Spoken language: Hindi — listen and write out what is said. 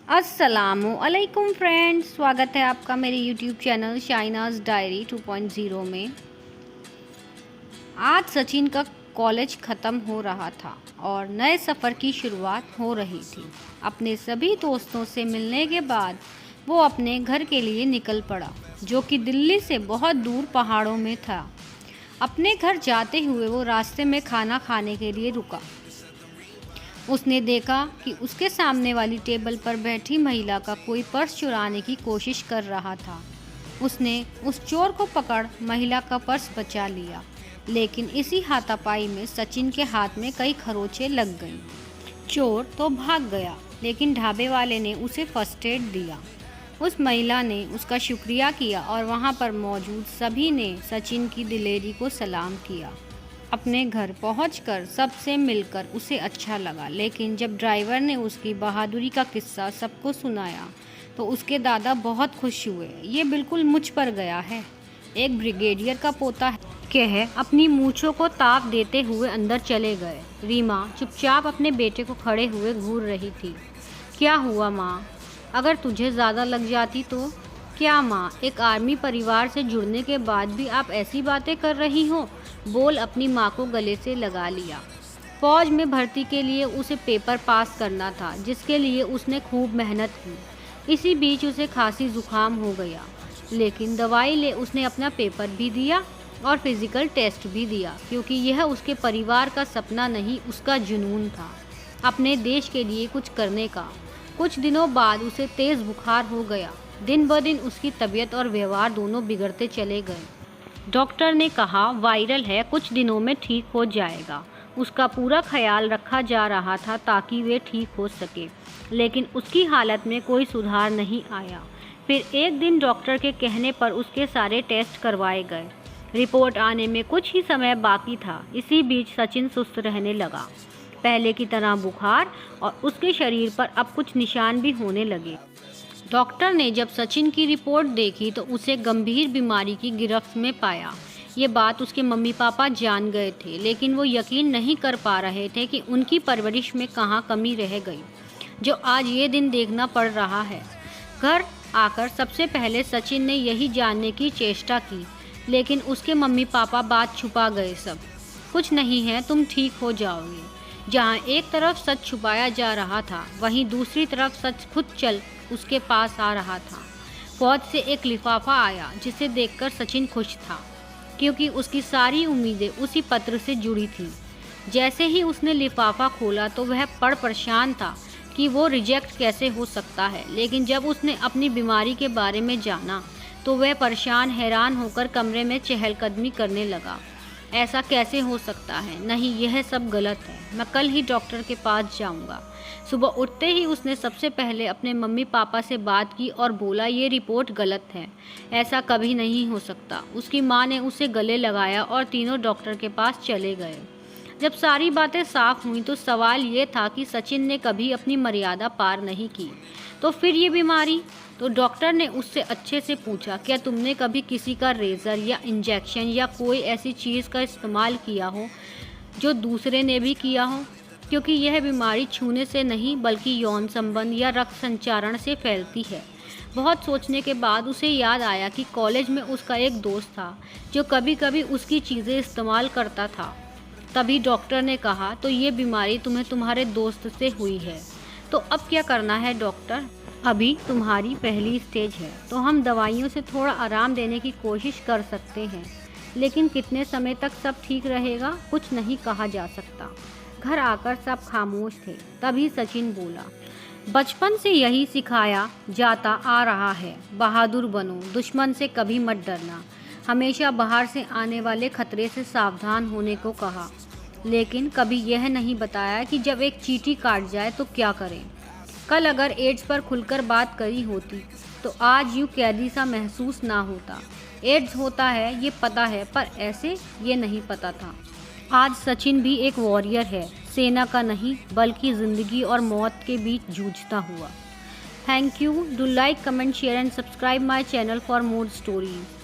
अस्सलामुअलैकुम फ्रेंड्स, स्वागत है आपका मेरे यूट्यूब चैनल शाइनाज डायरी 2.0 में। आज सचिन का कॉलेज ख़त्म हो रहा था और नए सफ़र की शुरुआत हो रही थी। अपने सभी दोस्तों से मिलने के बाद वो अपने घर के लिए निकल पड़ा, जो कि दिल्ली से बहुत दूर पहाड़ों में था। अपने घर जाते हुए वो रास्ते में खाना खाने के लिए रुका। उसने देखा कि उसके सामने वाली टेबल पर बैठी महिला का कोई पर्स चुराने की कोशिश कर रहा था। उसने उस चोर को पकड़ महिला का पर्स बचा लिया, लेकिन इसी हाथापाई में सचिन के हाथ में कई खरोंचें लग गईं। चोर तो भाग गया, लेकिन ढाबे वाले ने उसे फर्स्ट एड दिया। उस महिला ने उसका शुक्रिया किया और वहाँ पर मौजूद सभी ने सचिन की दिलेरी को सलाम किया। अपने घर पहुंचकर सबसे मिलकर उसे अच्छा लगा, लेकिन जब ड्राइवर ने उसकी बहादुरी का किस्सा सबको सुनाया तो उसके दादा बहुत खुश हुए। ये बिल्कुल मुझ पर गया है, एक ब्रिगेडियर का पोता है, कह अपनी मूंछों को ताप देते हुए अंदर चले गए। रीमा चुपचाप अपने बेटे को खड़े हुए घूर रही थी। क्या हुआ माँ? अगर तुझे ज़्यादा लग जाती तो? क्या माँ, एक आर्मी परिवार से जुड़ने के बाद भी आप ऐसी बातें कर रही हो? बोल अपनी माँ को गले से लगा लिया। फौज में भर्ती के लिए उसे पेपर पास करना था, जिसके लिए उसने खूब मेहनत की। इसी बीच उसे खांसी जुकाम हो गया, लेकिन दवाई ले उसने अपना पेपर भी दिया और फिज़िकल टेस्ट भी दिया, क्योंकि यह उसके परिवार का सपना नहीं, उसका जुनून था अपने देश के लिए कुछ करने का। कुछ दिनों बाद उसे तेज़ बुखार हो गया। दिन ब दिन उसकी तबीयत और व्यवहार दोनों बिगड़ते चले गए। डॉक्टर ने कहा वायरल है, कुछ दिनों में ठीक हो जाएगा। उसका पूरा ख्याल रखा जा रहा था ताकि वे ठीक हो सके, लेकिन उसकी हालत में कोई सुधार नहीं आया। फिर एक दिन डॉक्टर के कहने पर उसके सारे टेस्ट करवाए गए। रिपोर्ट आने में कुछ ही समय बाकी था। इसी बीच सचिन सुस्त रहने लगा। पहले की तरह बुखार और उसके शरीर पर अब कुछ निशान भी होने लगे। डॉक्टर ने जब सचिन की रिपोर्ट देखी तो उसे गंभीर बीमारी की गिरफ्त में पाया। ये बात उसके मम्मी पापा जान गए थे, लेकिन वो यकीन नहीं कर पा रहे थे कि उनकी परवरिश में कहाँ कमी रह गई, जो आज ये दिन देखना पड़ रहा है। घर आकर सबसे पहले सचिन ने यही जानने की चेष्टा की, लेकिन उसके मम्मी पापा बात छुपा गए। सब कुछ नहीं है, तुम ठीक हो जाओगे। जहाँ एक तरफ सच छुपाया जा रहा था, वहीं दूसरी तरफ सच खुद चल उसके पास आ रहा था। फौज से एक लिफाफा आया, जिसे देखकर सचिन खुश था, क्योंकि उसकी सारी उम्मीदें उसी पत्र से जुड़ी थीं। जैसे ही उसने लिफाफा खोला तो वह परेशान था कि वो रिजेक्ट कैसे हो सकता है, लेकिन जब उसने अपनी बीमारी के बारे में जाना तो वह परेशान हैरान होकर कमरे में चहलकदमी करने लगा। ऐसा कैसे हो सकता है? नहीं, यह सब गलत है। मैं कल ही डॉक्टर के पास जाऊंगा। सुबह उठते ही उसने सबसे पहले अपने मम्मी पापा से बात की और बोला ये रिपोर्ट गलत है, ऐसा कभी नहीं हो सकता। उसकी माँ ने उसे गले लगाया और तीनों डॉक्टर के पास चले गए। जब सारी बातें साफ हुई तो सवाल ये था कि सचिन ने कभी अपनी मर्यादा पार नहीं की, तो फिर ये बीमारी? तो डॉक्टर ने उससे अच्छे से पूछा, क्या तुमने कभी किसी का रेज़र या इंजेक्शन या कोई ऐसी चीज़ का इस्तेमाल किया हो जो दूसरे ने भी किया हो? क्योंकि यह बीमारी छूने से नहीं, बल्कि यौन संबंध या रक्त संचारण से फैलती है। बहुत सोचने के बाद उसे याद आया कि कॉलेज में उसका एक दोस्त था जो कभी कभी उसकी चीज़ें इस्तेमाल करता था। तभी डॉक्टर ने कहा, तो ये बीमारी तुम्हें तुम्हारे दोस्त से हुई है। तो अब क्या करना है डॉक्टर? अभी तुम्हारी पहली स्टेज है, तो हम दवाइयों से थोड़ा आराम देने की कोशिश कर सकते हैं, लेकिन कितने समय तक सब ठीक रहेगा कुछ नहीं कहा जा सकता। घर आकर सब खामोश थे। तभी सचिन बोला, बचपन से यही सिखाया जाता आ रहा है, बहादुर बनो, दुश्मन से कभी मत डरना, हमेशा बाहर से आने वाले खतरे से सावधान होने को कहा, लेकिन कभी यह नहीं बताया कि जब एक चींटी काट जाए तो क्या करें। कल अगर एड्स पर खुलकर बात करी होती तो आज यूँ कैदी सा महसूस ना होता। एड्स होता है ये पता है, पर ऐसे ये नहीं पता था। आज सचिन भी एक वॉरियर है, सेना का नहीं बल्कि ज़िंदगी और मौत के बीच जूझता हुआ। Thank you. Do like, comment, share and subscribe my channel for more stories.